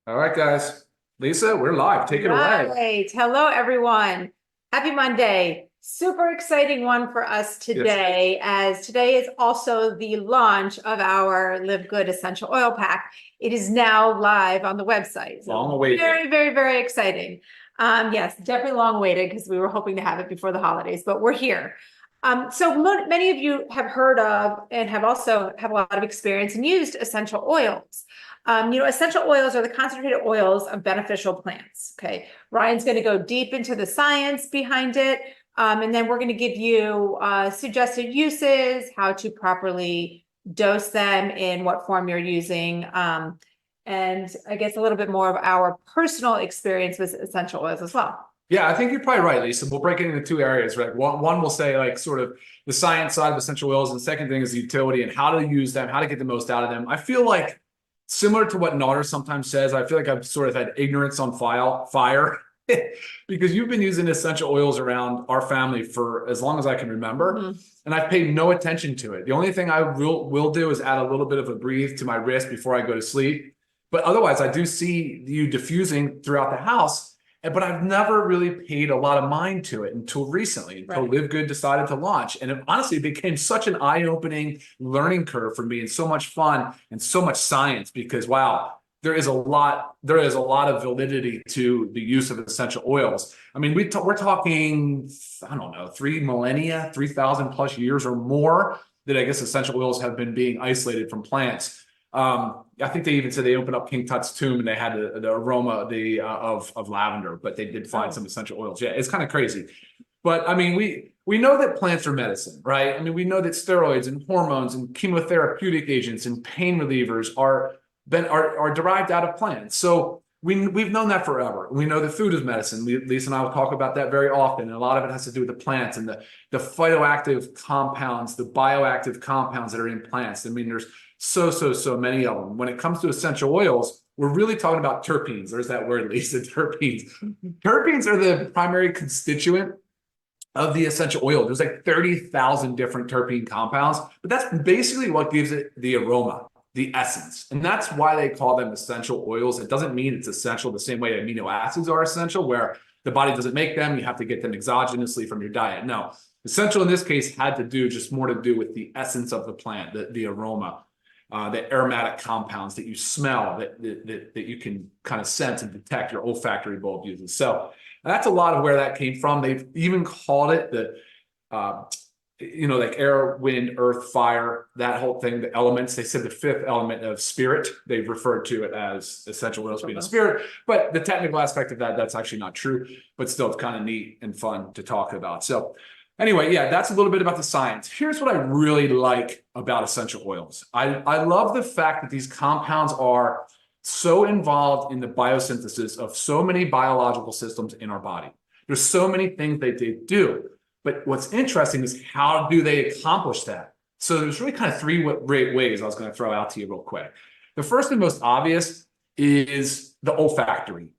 All right, guys. Lisa, we're live. Take it away. Right. Hello, everyone. Happy Monday. Super exciting one for us Yes. today, as today is also the launch of our Live Good Essential Oil Pack. It is now live on the website. So Long awaited. very, very, very exciting. Yes, definitely long waited because we were hoping to have it before the holidays, but we're here. So many of you have heard of and have also have a lot of experience and used essential oils. Essential oils are the concentrated oils of beneficial plants. Okay. Ryan's going to go deep into the science behind it. And then we're going to give you suggested uses, how to properly dose them, in what form you're using, and I guess a little bit more of our personal experience with essential oils as well. Yeah, I think you're probably right, Lisa. We'll break it into two areas, right? One will say like sort of the science side of essential oils, and the second thing is the utility and how to use them, how to get the most out of them. I feel like similar to what Nauder sometimes says, I feel like I've sort of had ignorance on fire because you've been using essential oils around our family for as long as I can remember. And I've paid no attention to it. The only thing I will do is add a little bit of a breathe to my wrist before I go to sleep. But otherwise, I do see you diffusing throughout the house. But I've never really paid a lot of mind to it until recently, until Right. Live Good decided to launch. And it honestly became such an eye-opening learning curve for me, and so much fun and so much science, because wow, there is a lot of validity to the use of essential oils. I mean, we're talking, I don't know, 3 millennia, 3,000 plus years or more that I guess essential oils have been being isolated from plants. I think they even said they opened up King Tut's tomb and they had the aroma of lavender, but they did find some essential oils. Yeah, it's kind of crazy. But I mean, we know that plants are medicine, right? I mean, we know that steroids and hormones and chemotherapeutic agents and pain relievers are derived out of plants. So we've known that forever. We know that food is medicine. Lisa and I will talk about that very often. And a lot of it has to do with the plants and the phytoactive compounds, the bioactive compounds that are in plants. I mean, there's so many of them. When it comes to essential oils, we're really talking about terpenes. There's that word, Lisa, terpenes. Terpenes are the primary constituent of the essential oil. There's like 30,000 different terpene compounds, but that's basically what gives it the aroma, the essence. And that's why they call them essential oils. It doesn't mean it's essential the same way amino acids are essential, where the body doesn't make them. You have to get them exogenously from your diet. No, essential in this case had to do just more to do with the essence of the plant, the aroma. The aromatic compounds that you smell, that you can kind of sense and detect, your olfactory bulb uses. So that's a lot of where that came from. They've even called it like air, wind, earth, fire, that whole thing, the elements. They said the fifth element of spirit. They've referred to it as essential oils being a spirit. But the technical aspect of that's actually not true. But still, it's kind of neat and fun to talk about. So anyway, yeah, that's a little bit about the science. Here's what I really like about essential oils. I love the fact that these compounds are so involved in the biosynthesis of so many biological systems in our body. There's so many things that they do. But what's interesting is how do they accomplish that? So there's really kind of three great ways I was going to throw out to you real quick. The first and most obvious is the olfactory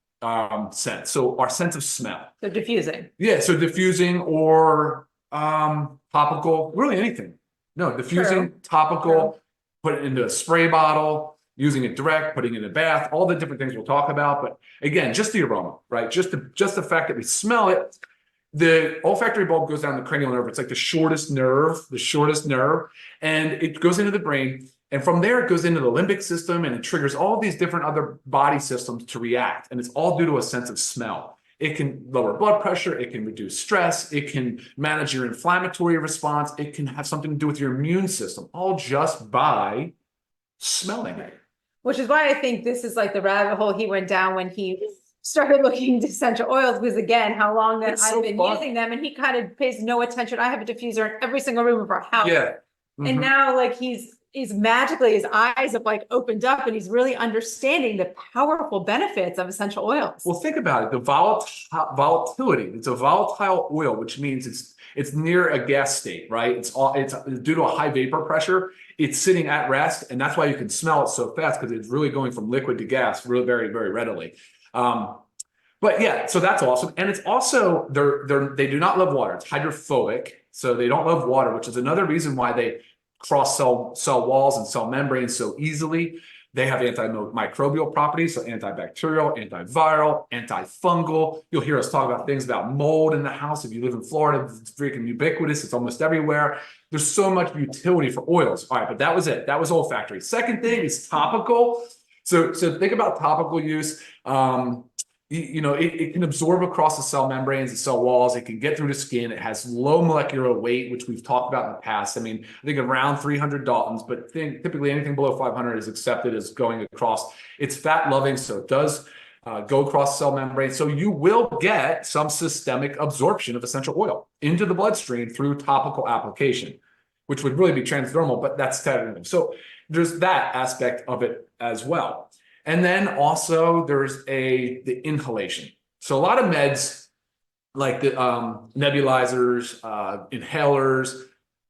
sense. So our sense of smell. So diffusing. Yeah, so diffusing or topical, really anything. No, diffusing, topical, put it into a spray bottle, using it direct, putting it in a bath, all the different things we'll talk about. But again, just the aroma, right? Just the fact that we smell it. The olfactory bulb goes down the cranial nerve. It's like the shortest nerve, and it goes into the brain. And from there, it goes into the limbic system, and it triggers all these different other body systems to react. And it's all due to a sense of smell. It can lower blood pressure. It can reduce stress. It can manage your inflammatory response. It can have something to do with your immune system, all just by smelling it. Which is why I think this is like the rabbit hole he went down when he started looking into essential oils, because again, how long that I've been using them, and he kind of pays no attention. I have a diffuser in every single room of our house. Yeah. And now like he's magically, his eyes have like opened up, and he's really understanding the powerful benefits of essential oils. Well, think about it. The volatility. It's a volatile oil, which means it's near a gas state, right? It's due to a high vapor pressure. It's sitting at rest, and that's why you can smell it so fast, because it's really going from liquid to gas really very, very readily. But yeah, so that's awesome. And it's also, they do not love water. It's hydrophobic. So they don't love water, which is another reason why they cross cell walls and cell membranes so easily. They have antimicrobial properties, so antibacterial, antiviral, antifungal. You'll hear us talk about things about mold in the house. If you live in Florida, it's freaking ubiquitous. It's almost everywhere. There's so much utility for oils. All right, but that was it. That was olfactory. Second thing is topical. So think about topical use. It can absorb across the cell membranes and cell walls. It can get through the skin. It has low molecular weight, which we've talked about in the past. I mean, I think around 300 Daltons, but typically anything below 500 is accepted as going across. It's fat loving, so it does go across cell membrane. So you will get some systemic absorption of essential oil into the bloodstream through topical application, which would really be transdermal, but that's technical. So there's that aspect of it as well. And then also there's the inhalation. So a lot of meds like the nebulizers, inhalers,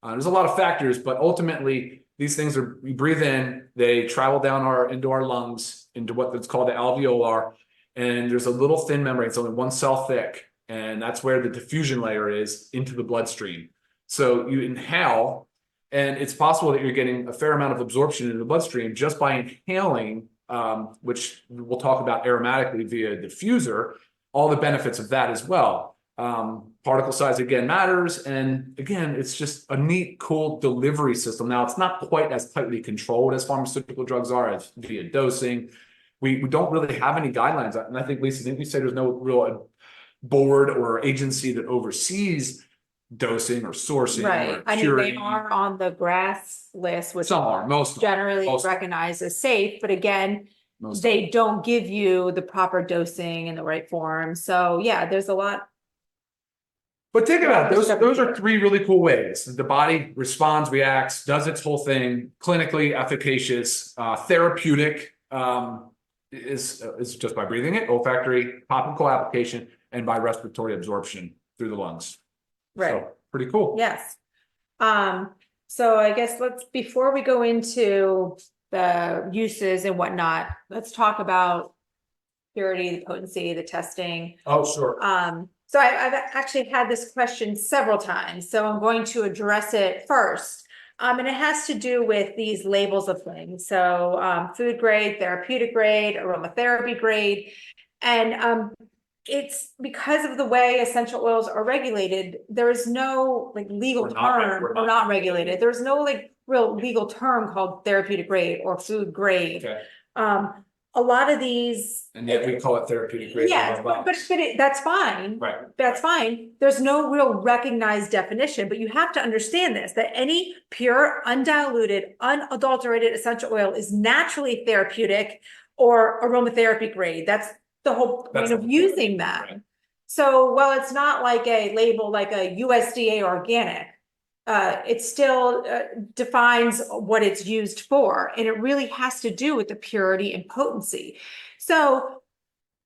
there's a lot of factors, but ultimately these things we breathe in, they travel down into our lungs, into what's called the alveolar, and there's a little thin membrane. It's only one cell thick, and that's where the diffusion layer is into the bloodstream. So you inhale, and it's possible that you're getting a fair amount of absorption into the bloodstream just by inhaling, which we'll talk about aromatically via diffuser, all the benefits of that as well. Particle size again matters. And again, it's just a neat, cool delivery system. Now, it's not quite as tightly controlled as pharmaceutical drugs are as via dosing. We don't really have any guidelines. And I think, Lisa, didn't you say there's no real board or agency that oversees dosing or sourcing? Right. Or I mean, purity? they are on the GRAS list, which Some are, most generally recognized as safe, but again, they don't give you the proper dosing in the right form. So yeah, there's a lot. But think about it. Those are three really cool ways. The body responds, reacts, does its whole thing, clinically efficacious, therapeutic, is just by breathing it, olfactory, topical application, and by respiratory absorption through the lungs. Right. So pretty cool. Yes. So I guess before we go into the uses and whatnot, let's talk about purity, the potency, the testing. Oh, sure. So I've actually had this question several times, so I'm going to address it first. And it has to do with these labels of things. So food grade, therapeutic grade, aromatherapy grade. And it's because of the way essential oils are regulated, there is no like legal term, or not regulated. There's no like real legal term called therapeutic grade or food grade. Okay. A lot of these, and yet we call it therapeutic grade. yes, but that's fine. Right. That's fine. There's no real recognized definition, but you have to understand this, that any pure, undiluted, unadulterated essential oil is naturally therapeutic or aromatherapy grade. That's the whole point of using that. Right. So while it's not like a label like a USDA organic, it still defines what it's used for. And it really has to do with the purity and potency. So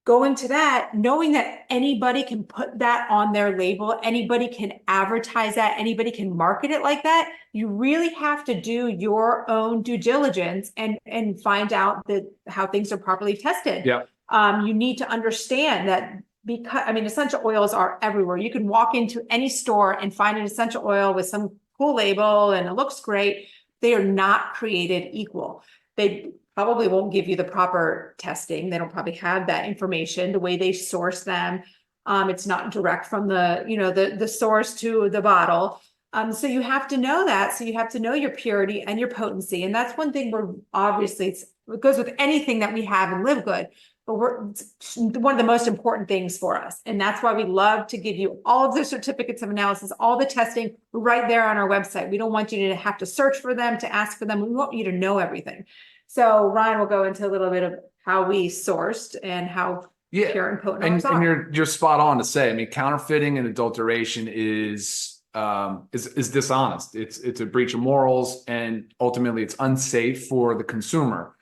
going to that, knowing that anybody can put that on their label, anybody can advertise that, anybody can market it like that, you really have to do your own due diligence and find out how things are properly tested. Yeah. You need to understand that, because I mean, essential oils are everywhere. You can walk into any store and find an essential oil with some cool label and it looks great. They are not created equal. They probably won't give you the proper testing. They don't probably have that information, the way they source them. It's not direct from the source to the bottle. So you have to know that. So you have to know your purity and your potency. And that's one thing it goes with anything that we have in Live Good. But it's one of the most important things for us. And that's why we love to give you all of the certificates of analysis, all the testing right there on our website. We don't want you to have to search for them, to ask for them. We want you to know everything. So Ryan will go into a little bit of how we sourced and how pure and potent ours are. And you're spot on to say, I mean, counterfeiting and adulteration is dishonest. It's a breach of morals, and ultimately it's unsafe for the consumer.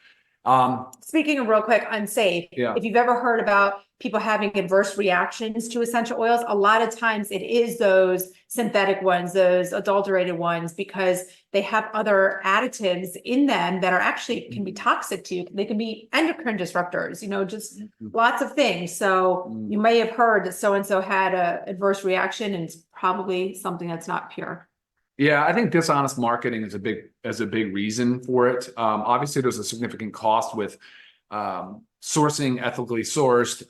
Speaking of real quick, unsafe, if you've ever heard about people having adverse reactions to essential oils, a lot of times it is those synthetic ones, those adulterated ones, because they have other additives in them that are actually can be toxic to you. They can be endocrine disruptors, just lots of things. So you may have heard that so-and-so had an adverse reaction, and it's probably something that's not pure. Yeah, I think dishonest marketing is a big reason for it. Obviously, there's a significant cost with sourcing ethically sourced,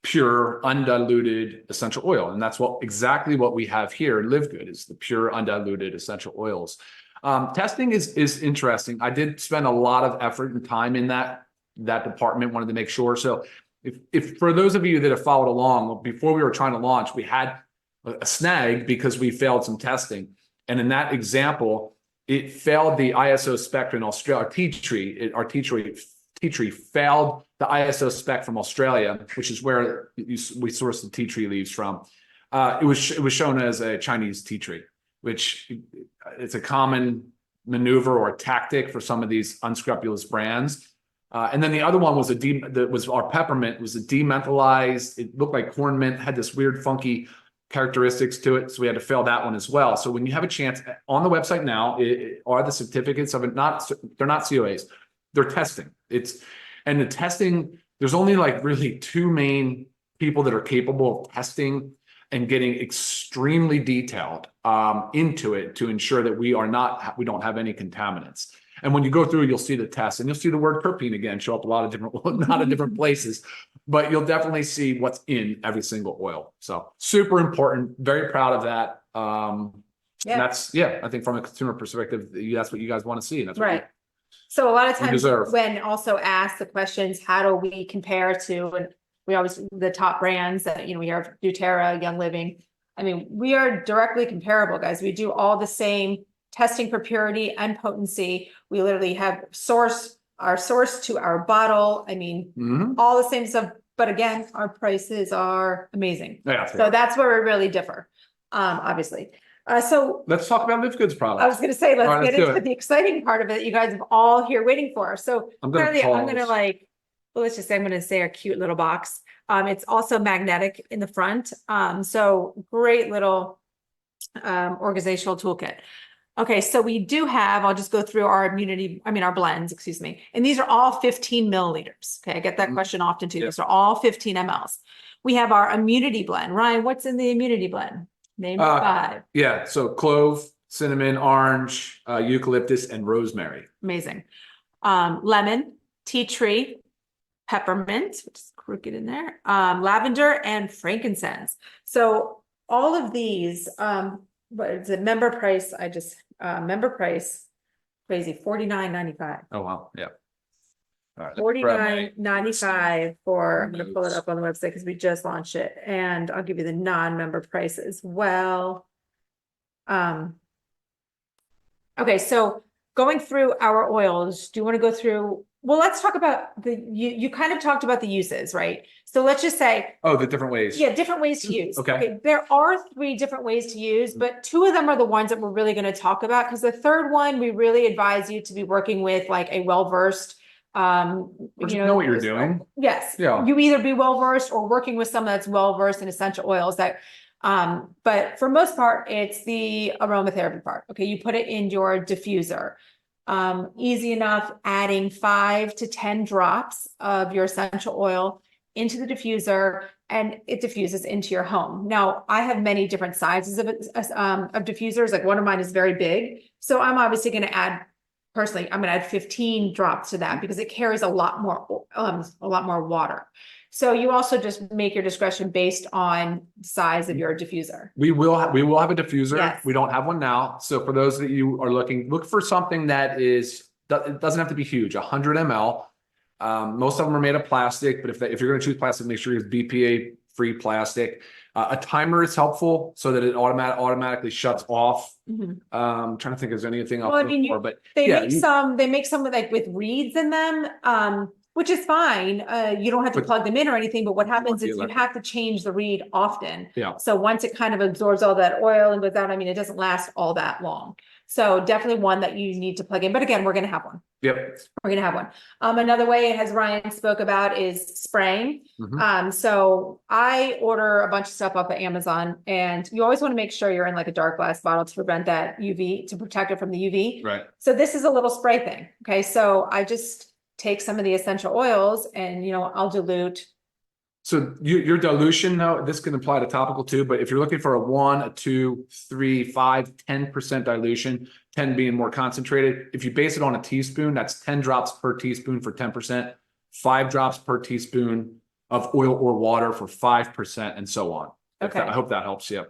pure, undiluted essential oil, and that's exactly what we have here at LiveGood is the pure, undiluted essential oils. Testing is interesting. I did spend a lot of effort and time in that department. Wanted to make sure. So, if for those of you that have followed along, before we were trying to launch, we had a snag because we failed some testing. And in that example, it failed the ISO spec in Australia. Our tea tree failed the ISO spec from Australia, which is where we source the tea tree leaves from. It was shown as a Chinese tea tree, which it's a common maneuver or tactic for some of these unscrupulous brands. And then the other one was our peppermint was a dementholized. It looked like corn mint, had this weird funky characteristics to it, so we had to fail that one as well. So when you have a chance on the website now, are the certificates of it, they're not COAs, they're testing. And the testing, there's only like really two main people that are capable of testing and getting extremely detailed into it to ensure that we don't have any contaminants. And when you go through, you'll see the test, and you'll see the word terpene again show up a lot of different places, but you'll definitely see what's in every single oil. So super important. Very proud of that. And I think from a consumer perspective, that's what you guys want to see. And that's right. So a lot of times deserve. when also asked the questions, how do we compare to, and we always, the top brands that, we have doTERRA, Young Living. I mean, we are directly comparable, guys. We do all the same testing for purity and potency. We literally have our source to our bottle. I mean, all the same stuff, but again, our prices are amazing. Yeah, so that's where we really differ, obviously. So let's talk about LiveGood's products. I was going to say, let's get into the exciting part of it. You guys have all here waiting for. So I'm going to say our cute little box. It's also magnetic in the front. So great little organizational toolkit. Okay, so we do have, I'll just go through our blends, excuse me. And these are all 15 milliliters. Okay, I get that question often too. These are all 15 mLs. We have our immunity blend. Ryan, what's in the immunity blend? Name 5. Yeah, so clove, cinnamon, orange, eucalyptus, and rosemary. Amazing. Lemon, tea tree, peppermint, which is crooked in there, lavender, and frankincense. So all of these, what is it? Member price? Member price, crazy, $49.95. Oh wow, yeah. All right, $49.95 for. I'm going to pull it up on the website because we just launched it, and I'll give you the non-member price as well. Okay, so going through our oils, do you want to go through? Well, let's talk about you kind of talked about the uses, right? So let's just say, the different ways. Yeah, different ways to use. Okay. There are 3 different ways to use, but 2 of them are the ones that we're really going to talk about, because the third one, we really advise you to be working with like a well-versed, know what you're doing. Yes. Yeah. You either be well-versed or working with someone that's well-versed in essential oils that, but for most part, it's the aromatherapy part. Okay. You put it in your diffuser. Easy enough, adding 5 to 10 drops of your essential oil into the diffuser, and it diffuses into your home. Now, I have many different sizes of diffusers. Like one of mine is very big. So I'm obviously going to add, personally, I'm going to add 15 drops to that because it carries a lot more water. So you also just make your discretion based on the size of your diffuser. We will have a diffuser. Yes. We don't have one now. So for those that you are looking, look for something that it doesn't have to be huge, 100 ml. Most of them are made of plastic, but if you're going to choose plastic, make sure it's BPA free plastic. A timer is helpful so that it automatically shuts off. I'm trying to think, is there anything else? They make some with reeds in them, which is fine. You don't have to plug them in or anything, but what happens is you have to change the reed often. Yeah. So once it kind of absorbs all that oil and goes out, it doesn't last all that long. So definitely one that you need to plug in. But again, we're going to have one. Yep. We're going to have one. Another way, as Ryan spoke about, is spraying. So I order a bunch of stuff off of Amazon, and you always want to make sure you're in like a dark glass bottle to prevent that UV, to protect it from the UV. Right. So this is a little spray thing. Okay. So I just take some of the essential oils and, I'll dilute So your dilution, though, this can apply to topical too, but if you're looking for a 1, a 2, 3, 5, 10% dilution, 10 being more concentrated, if you base it on a teaspoon, that's 10 drops per teaspoon for 10%, 5 drops per teaspoon of oil or water for 5%, and so on. Okay. I hope that helps you.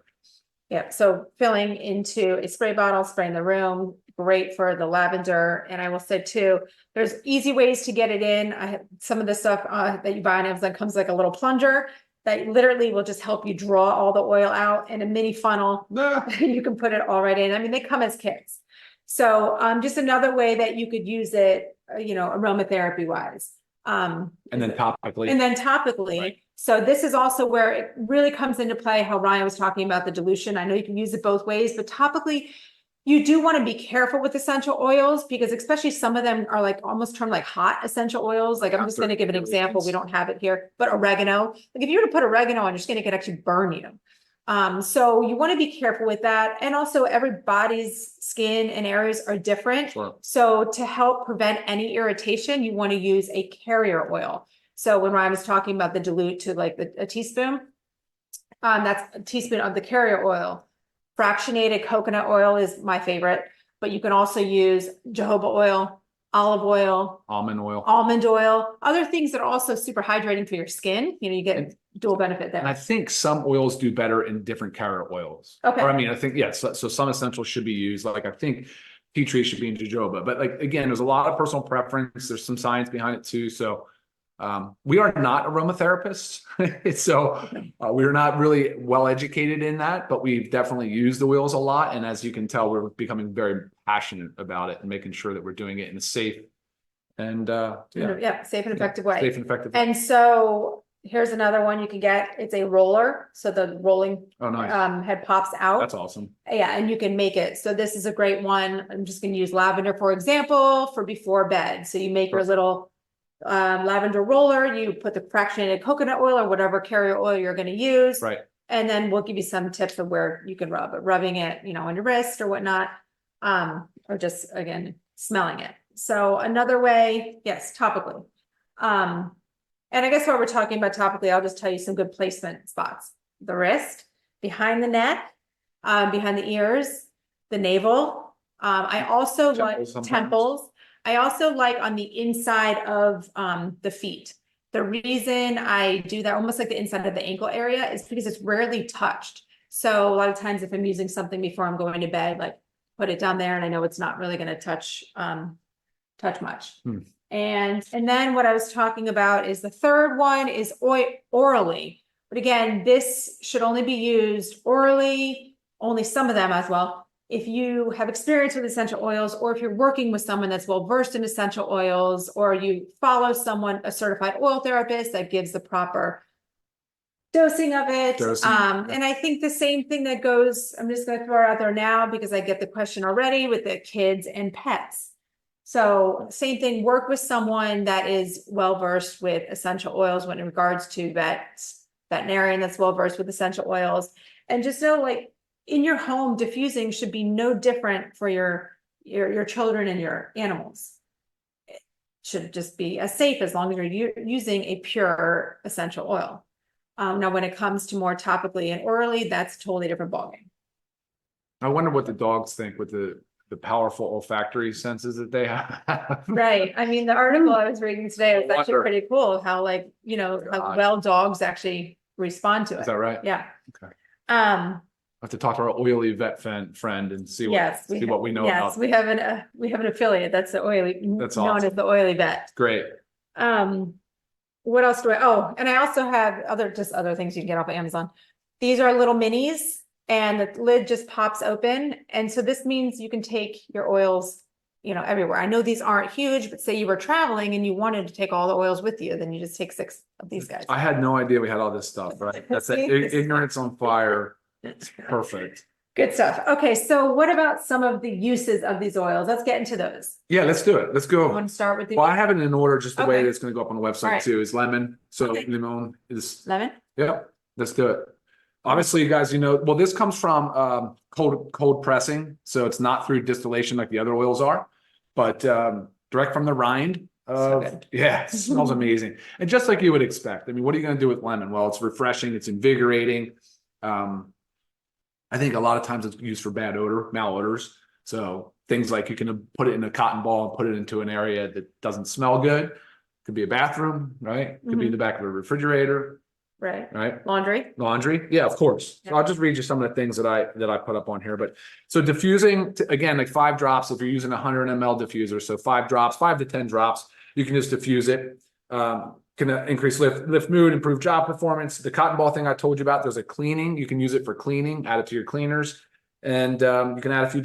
Yeah, so filling into a spray bottle, spray in the room, great for the lavender. And I will say too, there's easy ways to get it in. I have some of the stuff that you buy on Amazon comes like a little plunger that literally will just help you draw all the oil out in a mini funnel. You can put it all right in. I mean, they come as kits. So just another way that you could use it, aromatherapy wise. And then topically. And then topically. Right. So this is also where it really comes into play how Ryan was talking about the dilution. I know you can use it both ways, but topically, you do want to be careful with essential oils because especially some of them are like almost termed like hot essential oils. Like I'm just going to give an example. We don't have it here, but oregano. Like if you were to put oregano on your skin, it could actually burn you. So you want to be careful with that. And also everybody's skin and areas are different. Sure. So to help prevent any irritation, you want to use a carrier oil. So when Ryan was talking about the dilute to like a teaspoon, that's a teaspoon of the carrier oil. Fractionated coconut oil is my favorite, but you can also use jojoba oil, olive oil, almond oil, other things that are also super hydrating for your skin. You get dual benefit there. And I think some oils do better in different carrier oils. Okay. Or I mean, I think, yes. So some essentials should be used. Like I think tea tree should be in jojoba, but like, again, there's a lot of personal preference. There's some science behind it too. So we are not aromatherapists. So we're not really well educated in that, but we've definitely used the oils a lot. And as you can tell, we're becoming very passionate about it and making sure that we're doing it in a safe and safe and effective way. Safe and effective. And so here's another one you can get. It's a roller. So the rolling head pops out. That's awesome. Yeah, and you can make it. So this is a great one. I'm just going to use lavender, for example, for before bed. So you make your little lavender roller, you put the fractionated coconut oil or whatever carrier oil you're going to use. Right. And then we'll give you some tips of where you can rub it, rubbing it, on your wrist or whatnot. Or just again, smelling it. So another way, yes, topically. And I guess while we're talking about topically, I'll just tell you some good placement spots. The wrist, behind the neck, behind the ears, the navel. I also like temples. I also like on the inside of the feet. The reason I do that, almost like the inside of the ankle area, is because it's rarely touched. So a lot of times if I'm using something before I'm going to bed, like put it down there and I know it's not really going to touch much. And then what I was talking about is the third one is orally. But again, this should only be used orally, only some of them as well. If you have experience with essential oils, or if you're working with someone that's well versed in essential oils, or you follow a certified oil therapist that gives the proper dosing of it. And I think the same thing that goes, I'm just going to throw it out there now because I get the question already with the kids and pets. So same thing, work with someone that is well versed with essential oils when in regards to veterinarian that's well versed with essential oils, and just know like, in your home, diffusing should be no different for your children and your animals. It should just be as safe as long as you're using a pure essential oil. Now, when it comes to more topically and orally, that's a totally different ballgame. I wonder what the dogs think with the powerful olfactory senses that they have. Right. I mean, the article I was reading today was actually pretty cool. How how well dogs actually respond to it. Is that right? Yeah. Okay. I have to talk to our oily vet friend and see what we know about. Yes, we have an affiliate that's known as the oily vet. Great. What else do and I also have other things you can get off of Amazon. These are little minis and the lid just pops open. And so this means you can take your oils, everywhere. I know these aren't huge, but say you were traveling and you wanted to take all the oils with you, then you just take 6 of these guys. I had no idea we had all this stuff, right? That's ignorance on fire. It's perfect. Good stuff. Okay, so what about some of the uses of these oils? Let's get into those. Yeah, let's do it. Let's go. You want to start with the? Well, I have it in order just the way it's going to go up on the website too. Is lemon. So lemon is lemon. Yeah, let's do it. Obviously, you guys, well, this comes from cold pressing, so it's not through distillation like the other oils are, but direct from the rind. So good. Yeah, it smells amazing. And just like you would expect. I mean, what are you going to do with lemon? Well, it's refreshing, it's invigorating. I think a lot of times it's used for bad odor, malodors. So things like you can put it in a cotton ball and put it into an area that doesn't smell good. Could be a bathroom, right? Could be the back of a refrigerator, Right. right? Laundry. Yeah, of course. So Yeah. I'll just read you some of the things that I put up on here. But so diffusing, again, like 5 drops, if you're using a 100 ml diffuser, so 5 drops, 5 to 10 drops, you can just diffuse it. Can increase lift mood, improve job performance. The cotton ball thing I told you about, there's a cleaning. You can use it for cleaning, add it to your cleaners. And you can add a few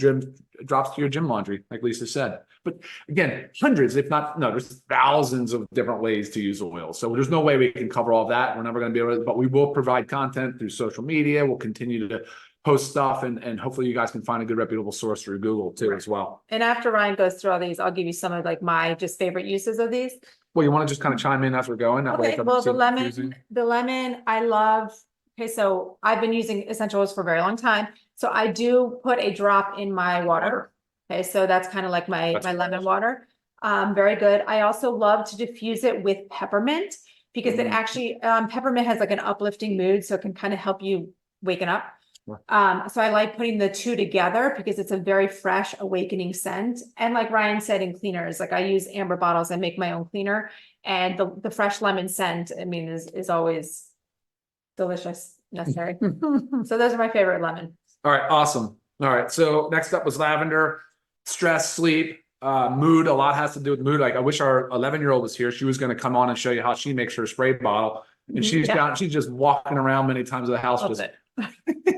drops to your gym laundry, like Lisa said. But again, hundreds, if not, no, there's thousands of different ways to use oil. So there's no way we can cover all that. We're never going to be able to, but we will provide content through social media. We'll continue to post stuff, and hopefully you guys can find a good reputable source through Google too, as well. And after Ryan goes through all these, I'll give you some of like my just favorite uses of these. Well, you want to just kind of chime in as we're going? That way Okay, it well, doesn't seem confusing. the lemon, I love. Okay, so I've been using essential oils for a very long time. So I do put a drop in my water. Okay, so that's kind of like my lemon water. Very good. I also love to diffuse it with peppermint because it actually, peppermint has like an uplifting mood, so it can kind of help you waken up. So I like putting the two together because it's a very fresh, awakening scent. And like Ryan said, in cleaners, like I use amber bottles, I make my own cleaner, and the fresh lemon scent, I mean, is always delicious, necessary. So those are my favorite lemon. All right, awesome. All right, so next up was lavender. Stress, sleep, mood. A lot has to do with mood. Like I wish our 11-year-old was here. She was going to come on and show you how she makes her spray bottle. And she's she's just walking around many times in the house,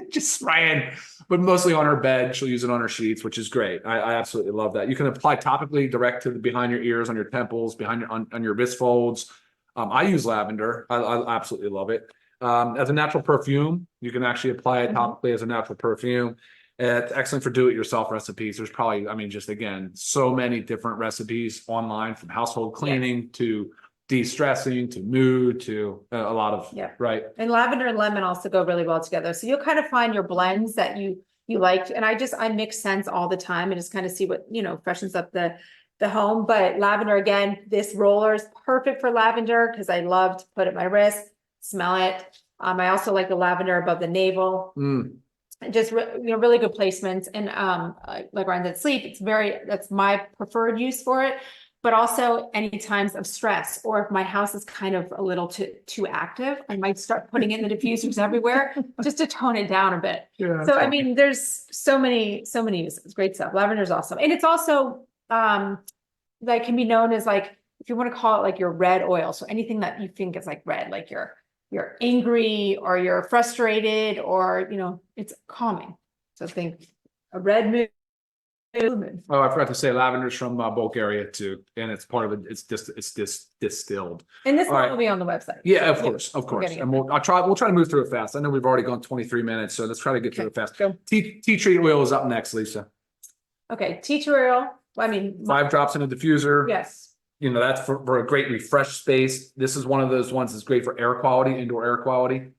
just spraying, but mostly on her bed. She'll use it on her sheets, which is great. I absolutely love that. You can apply topically direct to behind your ears, on your temples, behind your on your wrist folds. I use lavender. I absolutely love it. As a natural perfume, you can actually apply it topically as a natural perfume. It's excellent for do-it-yourself recipes. There's probably, I mean, just again, so many different recipes online, from household cleaning to de-stressing to mood to a lot of, right. And lavender and lemon also go really well together. So you'll kind of find your blends that you like. And I mix scents all the time and just kind of see what, freshens up the home. But lavender, again, this roller is perfect for lavender because I love to put it on my wrist, smell it. I also like the lavender above the navel. Just really good placements. And like Ryan said, sleep, that's my preferred use for it. But also any times of stress, or if my house is kind of a little too active, I might start putting in the diffusers everywhere just to tone it down a bit. So I mean, there's so many uses. Great stuff. Lavender is awesome. And it's also like can be known as, like, if you want to call it, like your red oil. So anything that you think is like red, like you're angry or you're frustrated, or it's calming. So think a red mood. Oh, I forgot to say lavender's from Bulgaria too, and it's part of it. It's distilled. And this one will be on the website. Yeah, of course. And we'll try to move through it fast. I know we've already gone 23 minutes, so let's try to get through it fast. Tea tree oil is up next, Lisa. Okay, tea tree oil. I mean, 5 drops in a diffuser. Yes. That's for a great refresh space. This is one of those ones that's great for air quality, indoor air quality.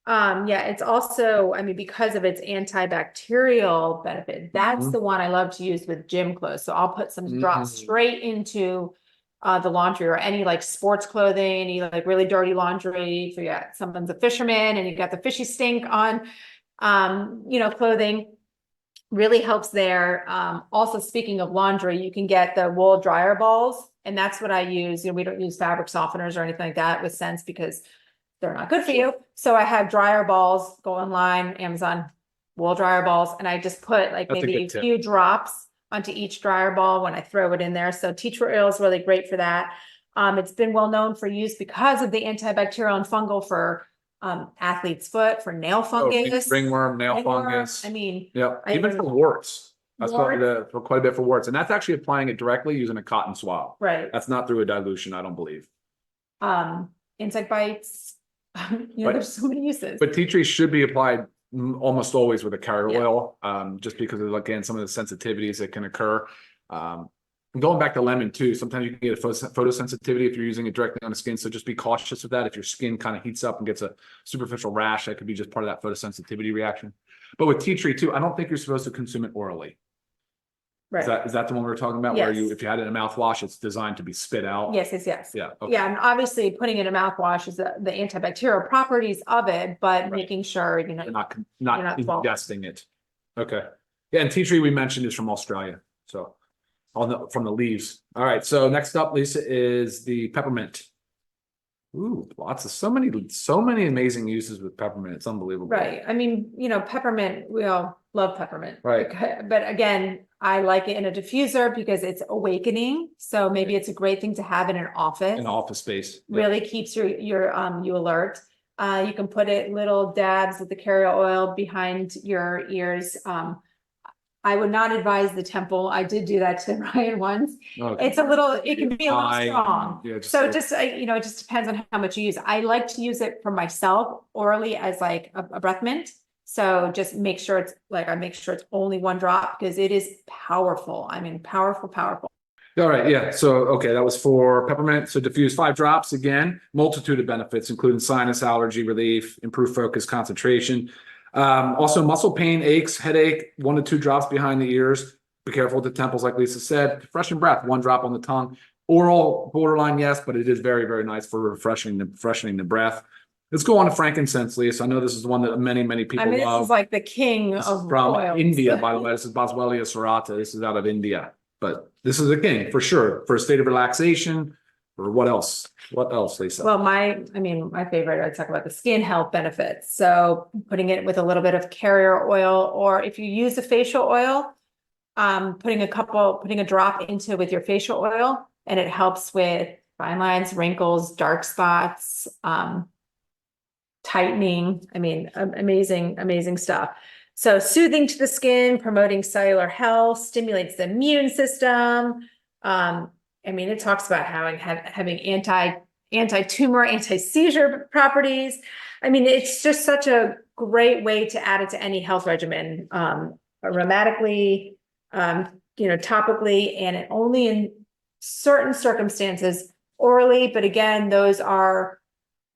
Yeah, it's also, I mean, because of its antibacterial benefit, that's the one I love to use with gym clothes. So I'll put some drops straight into the laundry, or any like sports clothing, any like really dirty laundry. So yeah, someone's a fisherman and you got the fishy stink on, clothing. Really helps there. Also, speaking of laundry, you can get the wool dryer balls, and that's what I use. We don't use fabric softeners or anything like that with scents because they're not good for you. So I have dryer balls. Go online, Amazon, wool dryer balls, and I just put like maybe a few drops onto each dryer ball when I throw it in there. So tea tree oil is really great for that. It's been well known for use because of the antibacterial and fungal for athlete's foot, for nail fungus, ringworm, nail fungus. I mean, even for warts. That's for quite a bit for warts, and that's actually applying it directly using a cotton swab. Right. That's not through a dilution, I don't believe. Insect bites. There's so many uses. But tea tree should be applied almost always with a carrier oil, just because of, again, some of the sensitivities that can occur. And going back to lemon too, sometimes you can get a photosensitivity if you're using it directly on the skin. So just be cautious with that. If your skin kind of heats up and gets a superficial rash, that could be just part of that photosensitivity reaction. But with tea tree too, I don't think you're supposed to consume it orally. Right. Is that the one we were talking about? Where Yes. if you had it in a mouthwash, it's designed to be spit out? Yes, yes, yes. Yeah. Okay. Yeah, and obviously putting in a mouthwash is the antibacterial properties of it, but Right. making sure, You're not not ingesting it. Okay. Yeah, and tea tree we mentioned is from Australia. So from the leaves. All right. So next up, Lisa, is the peppermint. Ooh, lots of so many amazing uses with peppermint. It's unbelievable. right. I mean, peppermint, we all love peppermint. Right. But again, I like it in a diffuser because it's awakening. So maybe it's a great thing to have in an office. An office space. Really keeps you alert. You can put it little dabs of the carrier oil behind your ears. I would not advise the temple. I did do that to Ryan once. Okay. It can be a little strong. Yeah, So it just depends on how much you use. I like to use it for myself orally as like a breath mint. So just make sure I make sure it's only one drop because it is powerful. I mean, powerful. All right, yeah. So, okay, that was for peppermint. So diffuse 5 drops again, multitude of benefits, including sinus allergy relief, improved focus, concentration. Also muscle pain, aches, headache, 1 to 2 drops behind the ears. Be careful with the temples, like Lisa said. Freshen breath, 1 drop on the tongue. Oral, borderline, yes, but it is very, very nice for freshening the breath. Let's go on to frankincense, Lisa. I know this is the one that many people This love. is like the king This of is from oils. India, by the way. This is Boswellia serrata. This is out of India. But this is a king for sure, for a state of relaxation. Or what else? What else, Lisa? Well, my favorite, I talk about the skin health benefits. So putting it with a little bit of carrier oil, or if you use a facial oil, putting a drop into with your facial oil, and it helps with fine lines, wrinkles, dark spots, tightening. I mean, amazing stuff. So soothing to the skin, promoting cellular health, stimulates the immune system. It talks about having anti-tumor, anti-seizure properties. It's just such a great way to add it to any health regimen, aromatically, topically, and only in certain circumstances orally. But again, those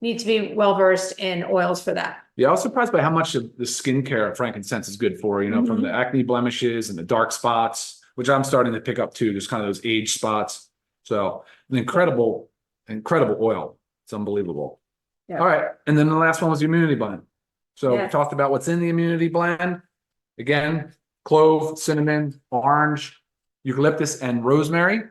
need to be well-versed in oils for that. Yeah, I was surprised by how much of the skincare frankincense is good for, from the acne blemishes and the dark spots, which I'm starting to pick up too. There's kind of those age spots. So an incredible oil. It's unbelievable. Yeah. All right. And then the last one was the immunity blend. So Yes. we talked about what's in the immunity blend. Again, clove, cinnamon, orange, eucalyptus, and rosemary.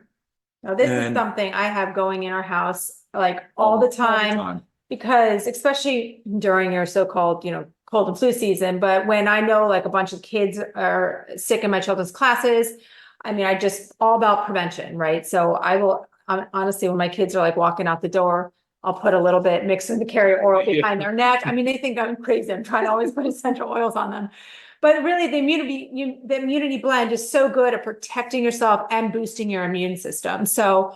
Now, this is something I have going in our house like all the time. Because especially during your so-called, cold and flu season, but when I know like a bunch of kids are sick in my children's classes, I just all about prevention, right? So I will honestly, when my kids are like walking out the door, I'll put a little bit, mix in the carrier oil behind their neck. They think I'm crazy. I'm trying to always put essential oils on them. But really the immunity blend is so good at protecting yourself and boosting your immune system. So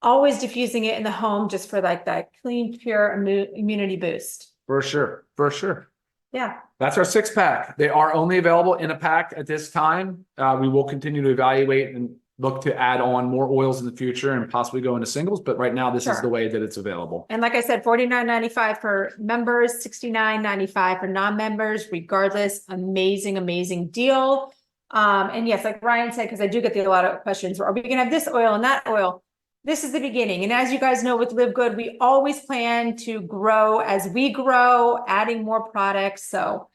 always diffusing it in the home just for like that clean, pure immunity boost. For sure. Yeah. That's our 6-pack. They are only available in a pack at this time. We will continue to evaluate and look to add on more oils in the future and possibly go into singles. But right now, this is the way that it's available. And like I said, $49.95 for members, $69.95 for non-members, regardless. Amazing deal. And yes, like Ryan said, because I do get a lot of questions, are we going to have this oil and that oil? This is the beginning. And as you guys know, with Live Good, we always plan to grow as we grow, adding more products. So,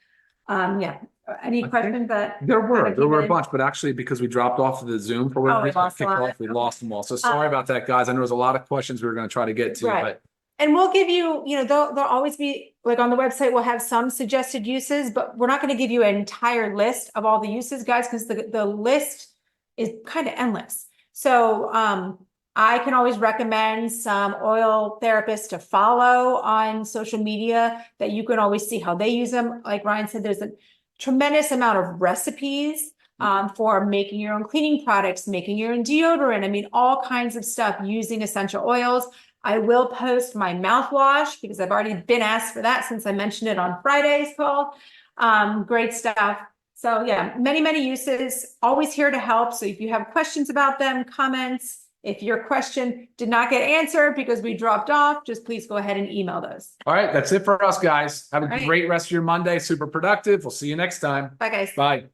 any questions that there were a bunch, but actually because we dropped off of the Zoom for whatever reason, we lost them all. So sorry about that, guys. I know there's a lot of questions we were going to try to get to, but and we'll give you, there'll always be like on the website, we'll have some suggested uses, but we're not going to give you an entire list of all the uses, guys, because the list is kind of endless. So, I can always recommend some oil therapists to follow on social media that you can always see how they use them. Like Ryan said, there's a tremendous amount of recipes for making your own cleaning products, making your own deodorant. All kinds of stuff using essential oils. I will post my mouthwash because I've already been asked for that since I mentioned it on Friday's call. Great stuff. So yeah, many uses, always here to help. So if you have questions about them, comments, if your question did not get answered because we dropped off, just please go ahead and email those. All right, that's it for us, guys. Have a great rest of your Monday. Super productive. We'll see you next time. Bye, guys. Bye.